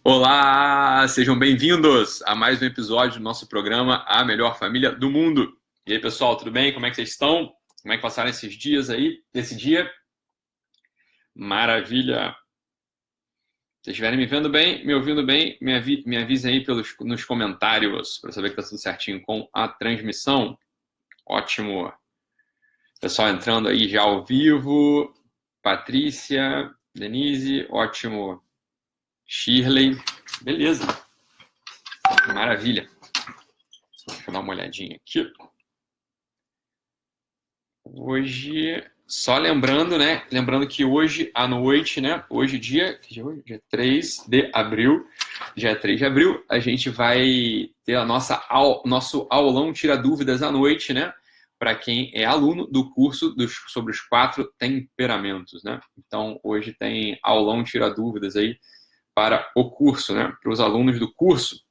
Olá, sejam bem-vindos a mais um episódio do nosso programa A Melhor Família do Mundo. E aí, pessoal, tudo bem? Como é que vocês estão? Como é que passaram esses dias aí? Esse dia? Maravilha! Se vocês estiverem me vendo bem, me ouvindo bem, me avisem aí nos comentários para saber que está tudo certinho com a transmissão. Ótimo! Pessoal entrando aí já ao vivo. Patrícia, Denise, ótimo. Shirley, beleza. Maravilha. Deixa eu dar uma olhadinha aqui. Hoje, só lembrando, né? Lembrando que hoje à noite, né? Hoje, dia 3 de abril. Dia 3 de abril, a gente vai ter nosso aulão Tira Dúvidas à noite, né? Para quem é aluno do curso sobre os 4 temperamentos, né? Então, hoje tem aulão Tira Dúvidas aí para o curso, né? Para os alunos do curso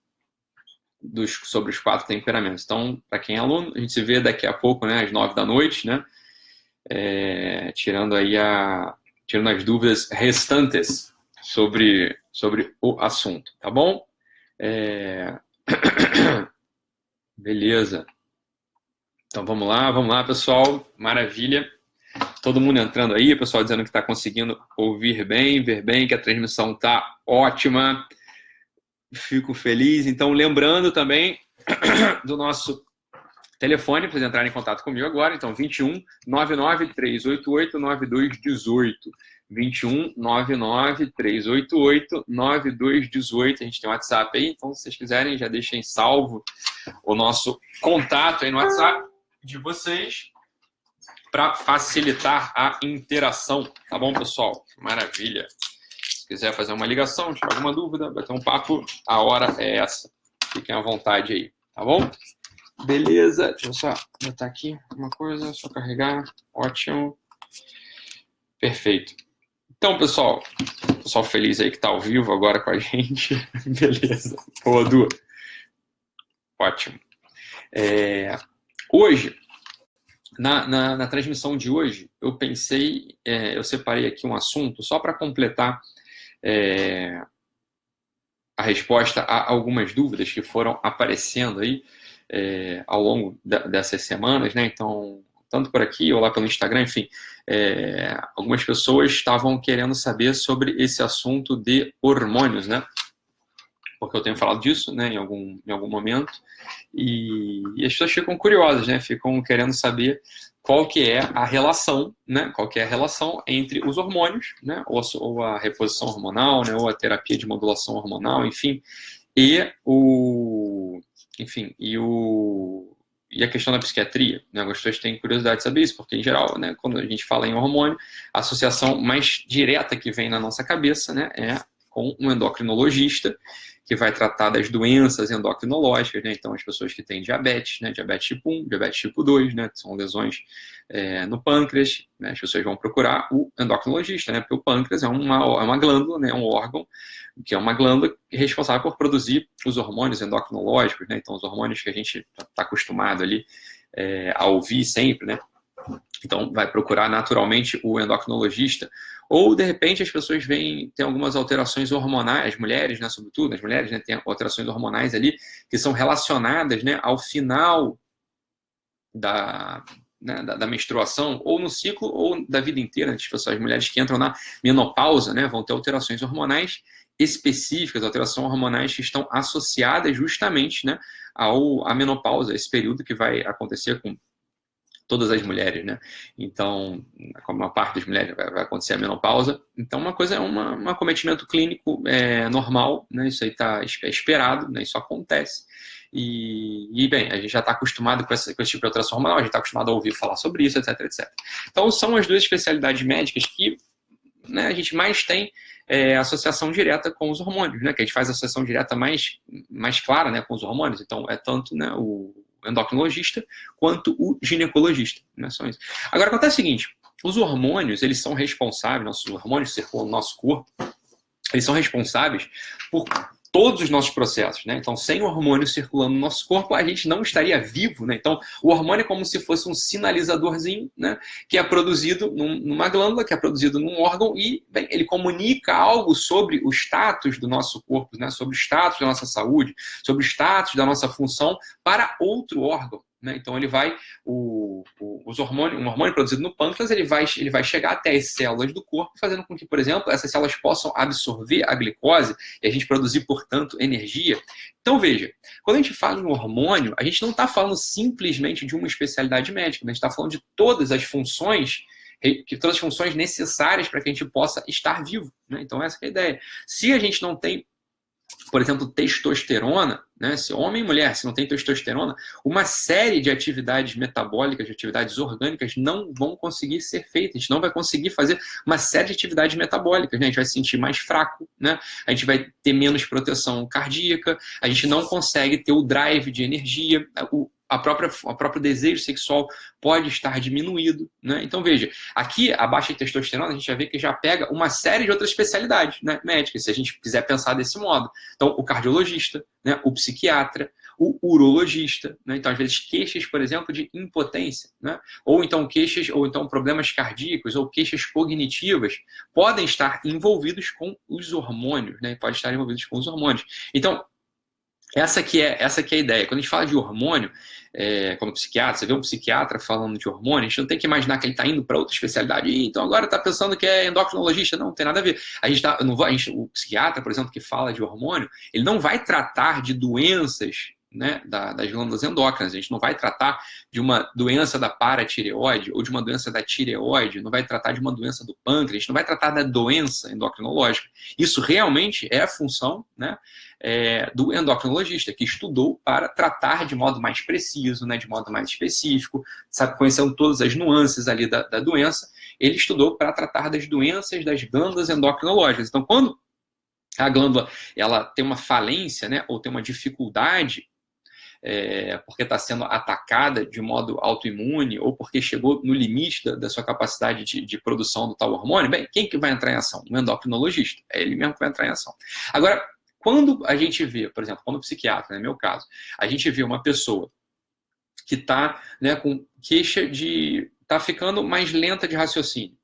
sobre os 4 temperamentos. Então, para quem é aluno, a gente se vê daqui a pouco, né? Às 9 da noite, né? Tirando as dúvidas restantes sobre o assunto, tá bom? Beleza. Então vamos lá, pessoal. Maravilha. Todo mundo entrando aí, pessoal dizendo que está conseguindo ouvir bem, ver bem, que a transmissão está ótima. Fico feliz. Então, lembrando também do nosso telefone para vocês entrarem em contato comigo agora. Então, 21 99 388 9218. 21 99 388 9218. A gente tem um WhatsApp aí, então se vocês quiserem, já deixem salvo o nosso contato aí no WhatsApp de vocês para facilitar a interação. Tá bom, pessoal? Maravilha. Se quiser fazer uma ligação, tiver alguma dúvida, bater um papo, a hora é essa. Fiquem à vontade aí, tá bom? Beleza, deixa eu só botar aqui uma coisa, só carregar. Ótimo. Perfeito. Então, pessoal feliz aí que está ao vivo agora com a gente. Beleza. Boa, Du. Ótimo. Hoje, na transmissão de hoje, eu pensei, eu separei aqui um assunto só para completar a resposta a algumas dúvidas que foram aparecendo aí ao longo dessas semanas, né? Então, tanto por aqui ou lá pelo Instagram, enfim, algumas pessoas estavam querendo saber sobre esse assunto de hormônios, né? Porque eu tenho falado disso, né, em algum momento, e as pessoas ficam curiosas, né? Ficam querendo saber qual que é a relação, né? Qual que é a relação entre os hormônios, né? Ou a reposição hormonal, né? Ou a terapia de modulação hormonal, enfim, e a questão da psiquiatria, né? As pessoas têm curiosidade de saber isso, porque em geral, né, quando a gente fala em hormônio, a associação mais direta que vem na nossa cabeça, né, é com um endocrinologista, que vai tratar das doenças endocrinológicas, né? Então, as pessoas que têm diabetes, né? Diabetes tipo 1, diabetes tipo 2, né? São lesões no pâncreas, né? As pessoas vão procurar o endocrinologista, né? Porque o pâncreas é uma glândula, né? Um órgão, que é uma glândula responsável por produzir os hormônios endocrinológicos, né? Então, os hormônios que a gente está acostumado ali a ouvir sempre, né? Então, vai procurar naturalmente o endocrinologista. Ou, de repente, as pessoas têm algumas alterações hormonais, as mulheres, né, sobretudo, as mulheres, né, têm alterações hormonais ali que são relacionadas, né, ao final da menstruação, ou no ciclo, ou da vida inteira. As mulheres que entram na menopausa, né, vão ter alterações hormonais específicas, alterações hormonais que estão associadas justamente, né, à menopausa, esse período que vai acontecer com todas as mulheres, né? Então, como uma parte das mulheres vai acontecer a menopausa. Então, uma coisa é um acometimento clínico normal, né? Isso aí está esperado, né? Isso acontece. E, bem, a gente já está acostumado com esse tipo de alteração hormonal, a gente está acostumado a ouvir falar sobre isso, etc, etc. Então, são as duas especialidades médicas que, né, a gente mais tem associação direta com os hormônios, né? Que a gente faz a associação direta mais clara, né, com os hormônios. Então, é tanto, né, o endocrinologista quanto o ginecologista, né? São isso. Agora, acontece o seguinte, os hormônios, eles são responsáveis, nossos hormônios que circulam no nosso corpo, eles são responsáveis por todos os nossos processos, né? Então, sem hormônio circulando no nosso corpo, a gente não estaria vivo, né? Então, o hormônio é como se fosse um sinalizadorzinho, né? Que é produzido numa glândula, que é produzido num órgão e, bem, ele comunica algo sobre o status do nosso corpo, né? Sobre o status da nossa saúde, sobre o status da nossa função para outro órgão. Né? Então ele vai, um hormônio produzido no pâncreas, ele vai chegar até as células do corpo, fazendo com que, por exemplo, essas células possam absorver a glicose e a gente produzir, portanto, energia. Então veja, quando a gente fala em hormônio, a gente não está falando simplesmente de uma especialidade médica, a gente está falando de todas as funções necessárias para que a gente possa estar vivo. Né? Então essa é a ideia. Se a gente não tem, por exemplo, testosterona, né? Se homem e mulher, se não tem testosterona, uma série de atividades metabólicas, de atividades orgânicas não vão conseguir ser feitas. A gente não vai conseguir fazer uma série de atividades metabólicas. Né? A gente vai se sentir mais fraco, né? A gente vai ter menos proteção cardíaca, a gente não consegue ter o drive de energia, o próprio desejo sexual pode estar diminuído. Né? Então, veja, aqui a baixa testosterona, a gente já vê que já pega uma série de outras especialidades, né, médicas, se a gente quiser pensar desse modo. Então, o cardiologista, né, o psiquiatra, o urologista, né? Então, às vezes, queixas, por exemplo, de impotência, né? Ou então problemas cardíacos ou queixas cognitivas podem estar envolvidos com os hormônios, né? Podem estar envolvidos com os hormônios. Então, essa que é a ideia. Quando a gente fala de hormônio, como psiquiatra, você vê um psiquiatra falando de hormônio, a gente não tem que imaginar que ele está indo para outra especialidade. Então agora está pensando que é endocrinologista. Não tem nada a ver. O psiquiatra, por exemplo, que fala de hormônio, ele não vai tratar de doenças, né, das glândulas endócrinas. A gente não vai tratar de uma doença da paratireoide ou de uma doença da tireoide, não vai tratar de uma doença do pâncreas, a gente não vai tratar da doença endocrinológica. Isso realmente é a função, né, do endocrinologista, que estudou para tratar de modo mais preciso, né, de modo mais específico, sabe, conhecendo todas as nuances ali da doença, ele estudou para tratar das doenças das glândulas endocrinológicas. Então, quando a glândula ela tem uma falência, né, ou tem uma dificuldade, porque está sendo atacada de modo autoimune ou porque chegou no limite da sua capacidade de produção do tal hormônio, bem, quem que vai entrar em ação? O endocrinologista. É ele mesmo que vai entrar em ação. Agora, quando a gente vê, por exemplo, quando o psiquiatra, no meu caso, a gente vê uma pessoa que está, né, com queixa está ficando mais lenta de raciocínio,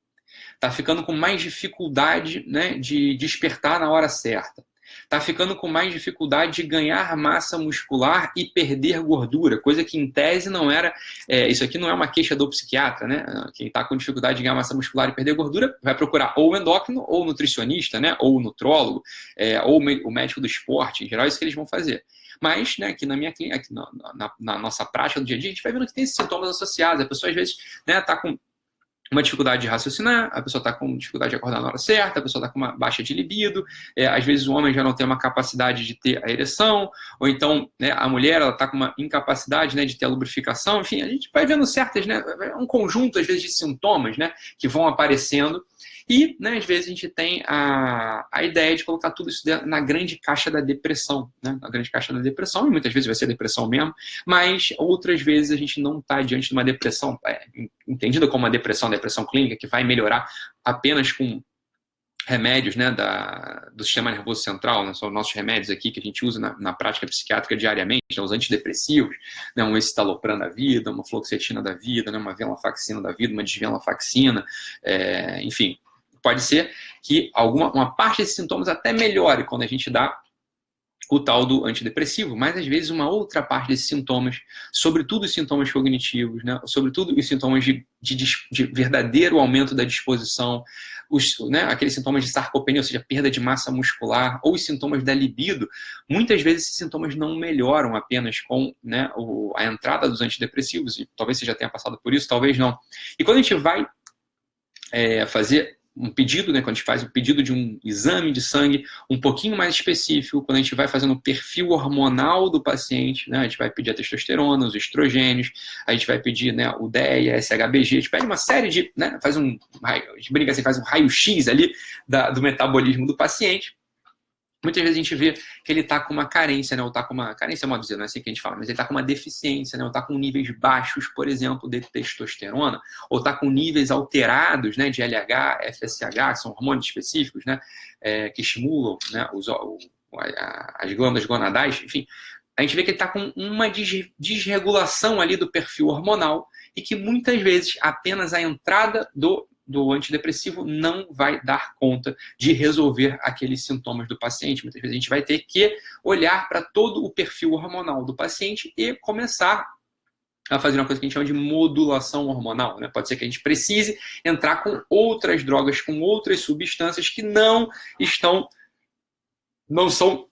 está ficando com mais dificuldade, né, de despertar na hora certa, está ficando com mais dificuldade de ganhar massa muscular e perder gordura, coisa que em tese não era, isso aqui não é uma queixa do psiquiatra, né? Quem está com dificuldade de ganhar massa muscular e perder gordura vai procurar ou o endócrino, ou o nutricionista, né? Ou o nutrólogo, ou o médico do esporte, em geral é isso que eles vão fazer. Mas, né, aqui na minha clínica, aqui na nossa prática do dia a dia, a gente vai vendo que tem esses sintomas associados. A pessoa às vezes está com uma dificuldade de raciocinar, a pessoa está com dificuldade de acordar na hora certa, a pessoa está com uma baixa de libido, às vezes o homem já não tem uma capacidade de ter a ereção, ou então, né, a mulher está com uma incapacidade, né, de ter a lubrificação, enfim, a gente vai vendo certas, né, um conjunto às vezes de sintomas, né, que vão aparecendo e, né, às vezes a gente tem a ideia de colocar tudo isso na grande caixa da depressão, né, na grande caixa da depressão, e muitas vezes vai ser depressão mesmo, mas outras vezes a gente não está diante de uma depressão, entendida como uma depressão clínica, que vai melhorar apenas com remédios, né, do sistema nervoso central, né, são nossos remédios aqui que a gente usa na prática psiquiátrica diariamente, né, os antidepressivos, né, um escitalopram da vida, uma fluoxetina da vida, né, uma venlafaxina da vida, uma desvenlafaxina, enfim, pode ser que uma parte desses sintomas até melhore quando a gente dá o tal do antidepressivo, mas às vezes uma outra parte desses sintomas, sobretudo os sintomas cognitivos, né, sobretudo os sintomas de verdadeiro aumento da disposição, né, aqueles sintomas de sarcopenia, ou seja, perda de massa muscular, ou os sintomas da libido, muitas vezes esses sintomas não melhoram apenas com, né, a entrada dos antidepressivos, e talvez você já tenha passado por isso, talvez não. E quando a gente vai fazer um pedido, né, quando a gente faz o pedido de um exame de sangue um pouquinho mais específico, quando a gente vai fazendo o perfil hormonal do paciente, né, a gente vai pedir a testosterona, os estrogênios, a gente vai pedir, né, o DEA, SHBG, a gente pede uma série de, né, a gente brinca assim, faz um raio-x ali do metabolismo do paciente. Muitas vezes a gente vê que ele está com uma carência, né? Ou está com uma carência, modo de dizer, não é assim que a gente fala, mas ele está com uma deficiência, né? Ou está com níveis baixos, por exemplo, de testosterona, ou está com níveis alterados, né, de LH, FSH, que são hormônios específicos, né, que estimulam, né, as glândulas gonadais, enfim, a gente vê que ele está com uma desregulação ali do perfil hormonal e que muitas vezes apenas a entrada do antidepressivo não vai dar conta de resolver aqueles sintomas do paciente. Muitas vezes a gente vai ter que olhar para todo o perfil hormonal do paciente e começar a fazer uma coisa que a gente chama de modulação hormonal, né? Pode ser que a gente precise entrar com outras drogas, com outras substâncias que não são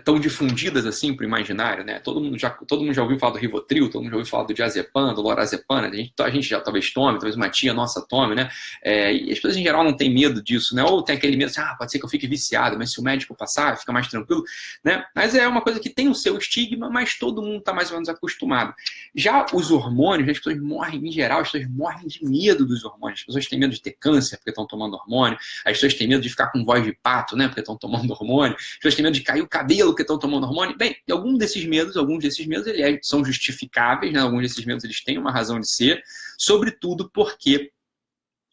tão difundidas assim para o imaginário, né? Todo mundo já ouviu falar do Rivotril, todo mundo já ouviu falar do diazepam, do lorazepam, né? A gente já talvez tome, talvez uma tia nossa tome, né? E as pessoas em geral não têm medo disso, né? Ou tem aquele medo assim, pode ser que eu fique viciado, mas se o médico passar, fica mais tranquilo, né? Mas é uma coisa que tem o seu estigma, mas todo mundo está mais ou menos acostumado. Já os hormônios, as pessoas morrem, em geral, as pessoas morrem de medo dos hormônios. As pessoas têm medo de ter câncer porque estão tomando hormônio, as pessoas têm medo de ficar com voz de pato, né? Porque estão tomando hormônio, as pessoas têm medo de cair o cabelo que estão tomando hormônio. Bem, alguns desses medos eles são justificáveis, né? Alguns desses medos eles têm uma razão de ser, sobretudo porque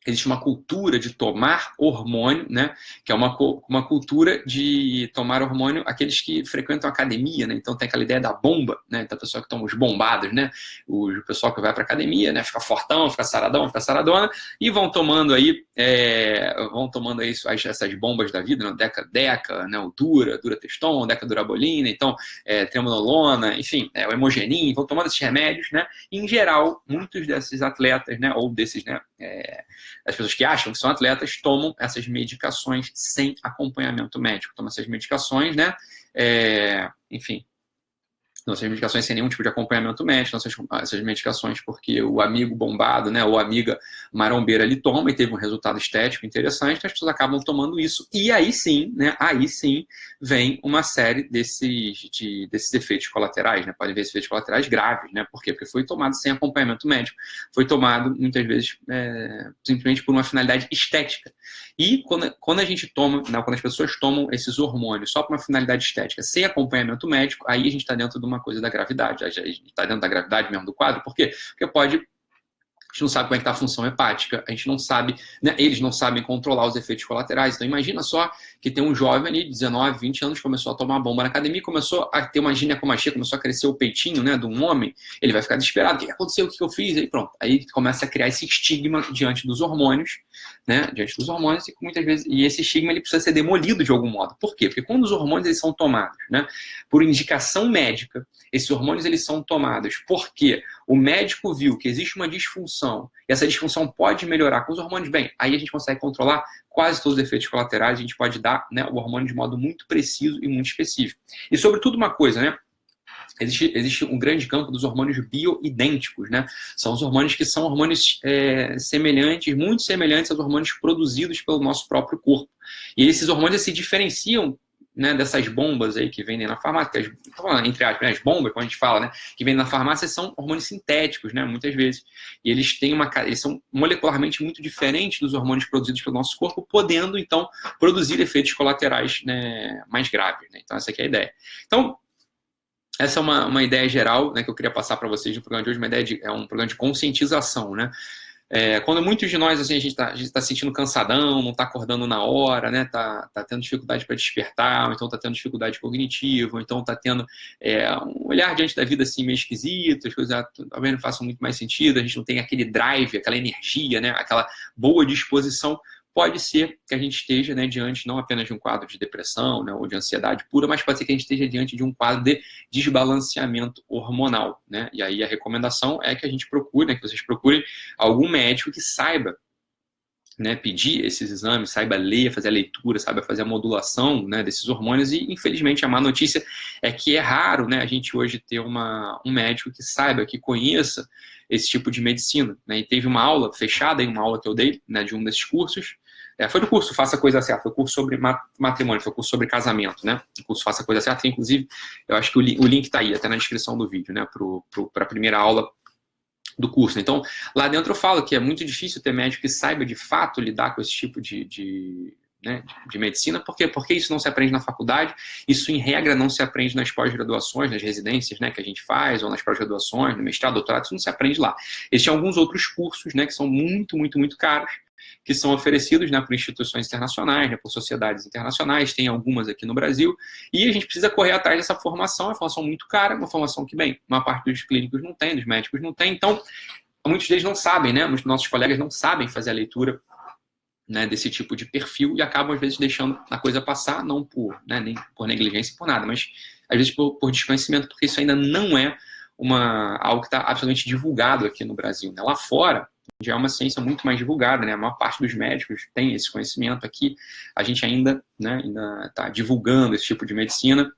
existe uma cultura de tomar hormônio, né? Que é uma cultura de tomar hormônio aqueles que frequentam a academia, né? Então tem aquela ideia da bomba, né? Então a pessoa que toma os bombados, né? O pessoal que vai para a academia, né? Fica fortão, fica saradão, fica saradona e vão tomando aí essas bombas da vida, né? Deca, né? O Durateston, Deca-Durabolina, então Trembolona, enfim, o Hemogenin, vão tomando esses remédios, né? E, em geral, muitos desses atletas, né? Ou desses, né? As pessoas que acham que são atletas tomam essas medicações sem acompanhamento médico. Tomam essas medicações, né? Enfim, essas medicações sem nenhum tipo de acompanhamento médico, essas medicações porque o amigo bombado, né, ou a amiga marombeira ele toma e teve um resultado estético interessante, então as pessoas acabam tomando isso. E aí sim, né, vem uma série desses efeitos colaterais, né? Podem ver esses efeitos colaterais graves, né? Por quê? Porque foi tomado sem acompanhamento médico. Foi tomado, muitas vezes, simplesmente por uma finalidade estética. E quando a gente toma, né, quando as pessoas tomam esses hormônios só para uma finalidade estética, sem acompanhamento médico, aí a gente está dentro de uma coisa da gravidade. A gente está dentro da gravidade mesmo do quadro. Por quê? Porque a gente não sabe como é que está a função hepática, a gente não sabe, né, eles não sabem controlar os efeitos colaterais. Então imagina só que tem um jovem ali, 19, 20 anos, começou a tomar bomba na academia, começou a ter uma ginecomastia, começou a crescer o peitinho, né, de um homem, ele vai ficar desesperado, o que aconteceu, o que eu fiz? Aí pronto, aí começa a criar esse estigma diante dos hormônios, né, e muitas vezes, e esse estigma ele precisa ser demolido de algum modo. Por quê? Porque quando os hormônios eles são tomados, né, por indicação médica, esses hormônios eles são tomados porque o médico viu que existe uma disfunção e essa disfunção pode melhorar com os hormônios, bem, aí a gente consegue controlar quase todos os efeitos colaterais, a gente pode dar, né, o hormônio de modo muito preciso e muito específico. E sobretudo uma coisa, né? Existe um grande campo dos hormônios bioidênticos, né? São os hormônios que são hormônios semelhantes, muito semelhantes aos hormônios produzidos pelo nosso próprio corpo. E esses hormônios se diferenciam, né, dessas bombas aí que vendem na farmácia, entre aspas, as bombas, quando a gente fala, né, que vendem na farmácia, são hormônios sintéticos, né, muitas vezes. E eles são molecularmente muito diferentes dos hormônios produzidos pelo nosso corpo, podendo, então, produzir efeitos colaterais, né, mais graves, né? Então, essa aqui é a ideia. Então, essa é uma ideia geral, né, que eu queria passar para vocês no programa de hoje, é um programa de conscientização, né? Quando muitos de nós, assim, a gente tá se sentindo cansadão, não está acordando na hora, né? Tá tendo dificuldade para despertar, ou então está tendo dificuldade cognitiva, ou então está tendo um olhar diante da vida assim meio esquisito, as coisas talvez não façam muito mais sentido, a gente não tem aquele drive, aquela energia, né? Aquela boa disposição. Pode ser que a gente esteja, né, diante não apenas de um quadro de depressão, né, ou de ansiedade pura, mas pode ser que a gente esteja diante de um quadro de desbalanceamento hormonal, né? E aí a recomendação é que a gente procure, né, que vocês procurem algum médico que saiba, né, pedir esses exames, saiba ler, fazer a leitura, saiba fazer a modulação, né, desses hormônios. E infelizmente a má notícia é que é raro, né, a gente hoje ter um médico que saiba, que conheça esse tipo de medicina, né? E teve uma aula fechada, uma aula que eu dei, né, de um desses cursos. Foi do curso Faça a Coisa Certa, foi o curso sobre matrimônio, foi o curso sobre casamento, né? O curso Faça a Coisa Certa, que, inclusive, eu acho que o link está aí, até na descrição do vídeo, né? Para a primeira aula do curso. Então, lá dentro eu falo que é muito difícil ter médico que saiba de fato lidar com esse tipo de né, de medicina. Por quê? Porque isso não se aprende na faculdade, isso, em regra, não se aprende nas pós-graduações, nas residências, né, que a gente faz, ou nas pós-graduações, no mestrado, doutorado, isso não se aprende lá. Existem alguns outros cursos, né, que são muito, muito, muito caros, que são oferecidos, né, por instituições internacionais, né, por sociedades internacionais, tem algumas aqui no Brasil, e a gente precisa correr atrás dessa formação. É uma formação muito cara, uma formação que, bem, uma parte dos clínicos não tem, dos médicos não tem, então muitos deles não sabem, né, os nossos colegas não sabem fazer a leitura, né, desse tipo de perfil, e acabam, às vezes, deixando a coisa passar, não por, né, nem por negligência, por nada, mas, às vezes, por desconhecimento, porque isso ainda não é algo que está absolutamente divulgado aqui no Brasil, né? Lá fora, já é uma ciência muito mais divulgada, né? A maior parte dos médicos tem esse conhecimento. Aqui, a gente ainda está divulgando esse tipo de medicina,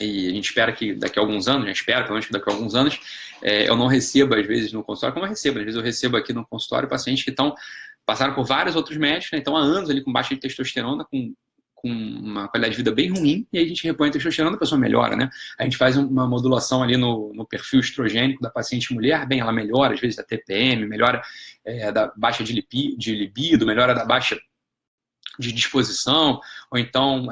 e a gente espera que daqui a alguns anos, pelo menos que daqui a alguns anos, eu não receba, às vezes, no consultório, como eu recebo, às vezes eu recebo aqui no consultório pacientes que passaram por vários outros médicos, né? Estão há anos ali com baixa de testosterona, com uma qualidade de vida bem ruim, e aí a gente repõe a testosterona, a pessoa melhora, né? A gente faz uma modulação ali no perfil estrogênico da paciente mulher, bem, ela melhora, às vezes, da TPM, melhora da baixa de libido, melhora da baixa de disposição, ou então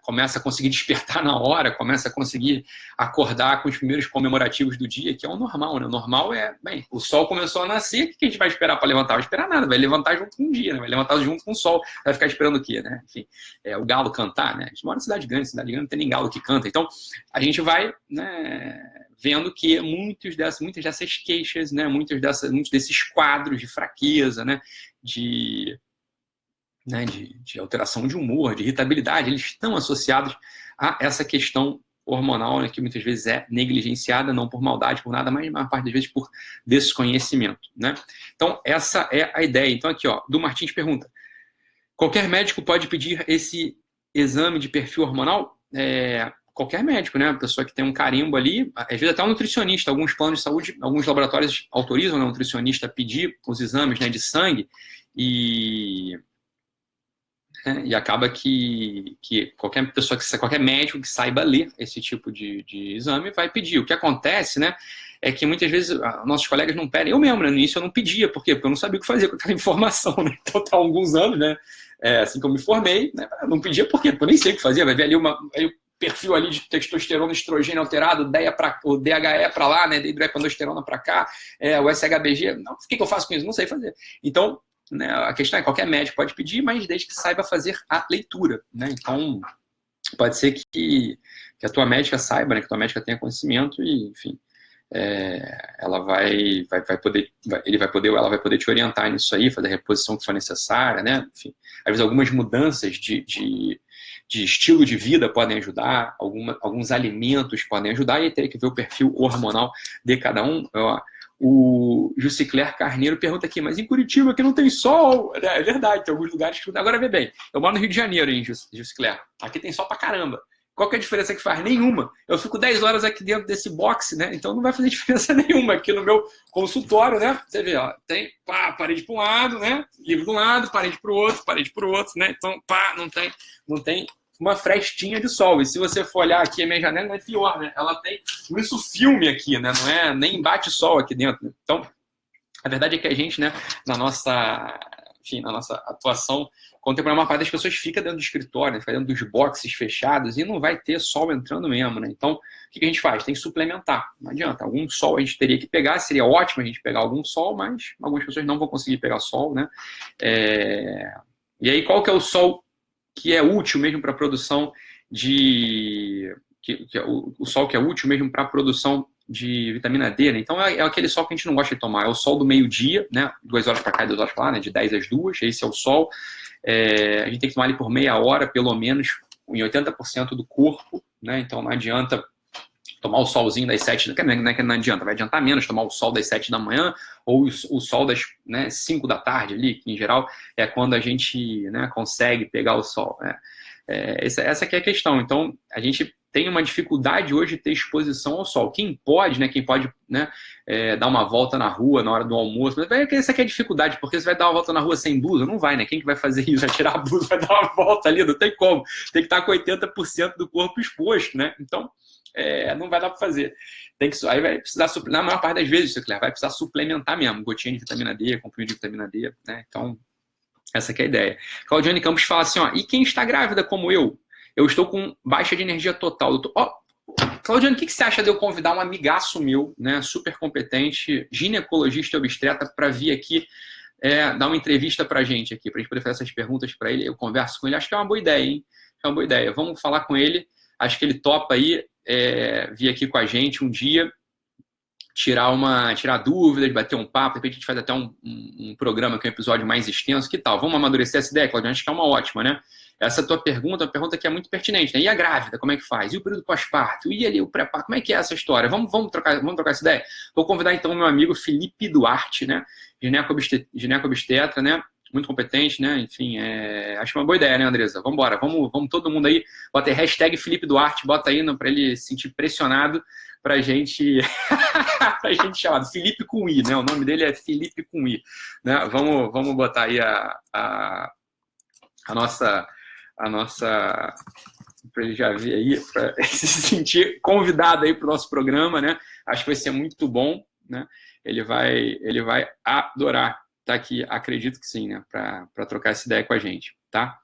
começa a conseguir despertar na hora, começa a conseguir acordar com os primeiros comemorativos do dia, que é o normal, né? O normal bem, o sol começou a nascer, o que a gente vai esperar para levantar? Vai esperar nada, vai levantar junto com o dia, né? Vai levantar junto com o sol, vai ficar esperando o quê, né? Enfim, o galo cantar, né? A gente mora em cidade grande não tem nem galo que canta, então a gente vai, né, vendo que muitas dessas queixas, né, muitos desses quadros de fraqueza, né, de alteração de humor, de irritabilidade, eles estão associados a essa questão hormonal, né, que muitas vezes é negligenciada, não por maldade, por nada, mas a maior parte das vezes por desconhecimento, né? Então, essa é a ideia. Então, aqui, ó, do Martins pergunta: qualquer médico pode pedir esse exame de perfil hormonal? Qualquer médico, né? A pessoa que tem um carimbo ali, às vezes até um nutricionista, alguns planos de saúde, alguns laboratórios autorizam, né, um nutricionista a pedir os exames, né, de sangue, e acaba que qualquer pessoa, qualquer médico que saiba ler esse tipo de exame vai pedir. O que acontece, né, é que muitas vezes nossos colegas não pedem. Eu mesmo, né, no início eu não pedia. Por quê? Porque eu não sabia o que fazer com aquela informação, né? Então tá há alguns anos, né, assim que eu me formei, né, eu não pedia por quê? Porque eu nem sei o que fazer. Vai ver ali o perfil ali de testosterona, estrogênio alterado, o DHE para lá, né, dihidroepiandrosterona para cá, o SHBG. Não, o que eu faço com isso? Não sei fazer. Então, né, a questão é, qualquer médico pode pedir, mas desde que saiba fazer a leitura, né? Então, pode ser que a tua médica saiba, né, que a tua médica tenha conhecimento e, enfim, ela vai poder, ele vai poder, ou ela vai poder te orientar nisso aí, fazer a reposição que for necessária, né? Enfim, às vezes algumas mudanças de estilo de vida podem ajudar, alguns alimentos podem ajudar, e aí teria que ver o perfil hormonal de cada um. O Jusicler Carneiro pergunta aqui: mas em Curitiba que não tem sol? É verdade, tem alguns lugares que... Agora vê bem, eu moro no Rio de Janeiro, hein, Jusicler. Aqui tem sol pra caramba. Qual que é a diferença que faz? Nenhuma. Eu fico 10 horas aqui dentro desse box, né? Então não vai fazer diferença nenhuma aqui no meu consultório, né? Você vê, ó, tem parede para um lado, né? Livro de um lado, parede para o outro, né? Então, não tem uma frestinha de sol. E se você for olhar aqui a minha janela, é pior, né? Ela tem isso filme aqui, né? Não é nem bate sol aqui dentro. Né? Então, a verdade é que a gente, né, na nossa atuação contemporânea, uma parte das pessoas fica dentro do escritório, né, fica dentro dos boxes fechados e não vai ter sol entrando mesmo, né? Então, o que a gente faz? Tem que suplementar. Não adianta. Algum sol a gente teria que pegar, seria ótimo a gente pegar algum sol, mas algumas pessoas não vão conseguir pegar sol, né? E aí, qual que é o sol que é útil mesmo para a produção o sol que é útil mesmo para a produção de vitamina D, né? Então é aquele sol que a gente não gosta de tomar, é o sol do meio-dia, né? 2 horas para cá e 2 horas para lá, né? De 10 às 2, esse é o sol. A gente tem que tomar ele por meia hora, pelo menos, em 80% do corpo, né? Então não adianta tomar o solzinho das 7, não adianta, vai adiantar menos tomar o sol das 7 da manhã ou o sol das 5 da tarde ali, que em geral é quando a gente, né, consegue pegar o sol, né? Essa que é a questão. Então, a gente tem uma dificuldade hoje de ter exposição ao sol. Quem pode, né, dar uma volta na rua na hora do almoço, mas essa aqui é a dificuldade, porque você vai dar uma volta na rua sem blusa? Não vai, né? Quem que vai fazer isso? Vai tirar a blusa, vai dar uma volta ali? Não tem como. Tem que estar com 80% do corpo exposto, né? Então, não vai dar para fazer. Aí vai precisar, na maior parte das vezes, vai precisar suplementar mesmo, gotinha de vitamina D, comprimido de vitamina D, né? Então, Essa que é a ideia. Claudiane Campos fala assim, ó, e quem está grávida como eu? Eu estou com baixa de energia total. Claudiane, o que você acha de eu convidar um amigaço meu, né, super competente, ginecologista e obstetra, para vir aqui dar uma entrevista para a gente aqui, para a gente poder fazer essas perguntas para ele, eu converso com ele. Acho que é uma boa ideia, hein? É uma boa ideia. Vamos falar com ele. Acho que ele topa aí vir aqui com a gente um dia, tirar dúvidas, bater um papo. De repente a gente faz até um programa que é um episódio mais extenso. Que tal? Vamos amadurecer essa ideia, Claudiane? Acho que é uma ótima, né? Essa tua pergunta é uma pergunta que é muito pertinente, né? E a grávida, como é que faz? E o período pós-parto? E ali o pré-parto? Como é que é essa história? Vamos trocar essa ideia? Vou convidar então o meu amigo Felipe Duarte, né? Gineco-obstetra, né? Muito competente, né? Enfim, acho uma boa ideia, né, Andresa? Vamos embora, vamos todo mundo aí. Bota aí hashtag Felipe Duarte, bota aí para ele se sentir pressionado pra gente chamar Felipe com I, né? O nome dele é Felipe com I, né? Vamos botar aí a nossa para ele já ver aí, para se sentir convidado aí para o nosso programa, né? Acho que vai ser muito bom, né? Ele vai adorar estar aqui, acredito que sim, né? Para trocar essa ideia com a gente, tá?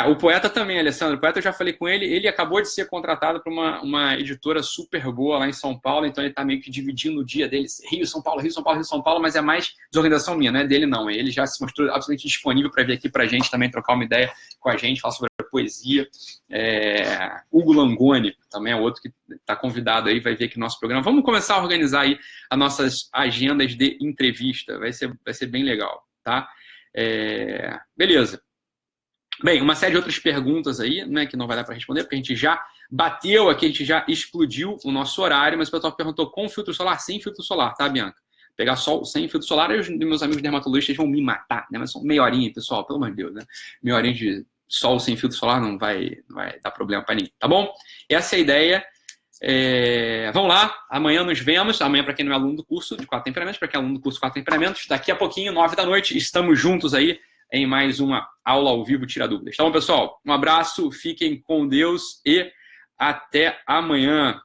O poeta também, Alessandro. O poeta eu já falei com ele. Ele acabou de ser contratado por uma editora super boa lá em São Paulo. Então ele está meio que dividindo o dia dele. Rio, São Paulo, Rio, São Paulo, Rio, São Paulo. Mas é mais desorganização minha, não é dele não. Ele já se mostrou absolutamente disponível para vir aqui para a gente também trocar uma ideia com a gente, falar sobre a poesia. Hugo Langoni também é outro que está convidado aí, vai vir aqui no nosso programa. Vamos começar a organizar aí as nossas agendas de entrevista. Vai ser bem legal, tá? Beleza. Bem, uma série de outras perguntas aí, né, que não vai dar para responder, porque a gente já bateu aqui, a gente já explodiu o nosso horário, mas o pessoal perguntou com filtro solar, sem filtro solar, tá, Bianca? Pegar sol sem filtro solar, e os meus amigos dermatologistas vão me matar, né? Mas são meia horinha, pessoal, pelo amor de Deus, né? Meia horinha de sol sem filtro solar não vai dar problema para ninguém, tá bom? Essa é a ideia. Vamos lá, amanhã nos vemos. Amanhã, para quem não é aluno do curso de 4 temperamentos, para quem é aluno do curso 4 temperamentos, daqui a pouquinho, 9 da noite, estamos juntos aí em mais uma aula ao vivo Tira Dúvidas. Tá bom, pessoal? Um abraço, fiquem com Deus e até amanhã.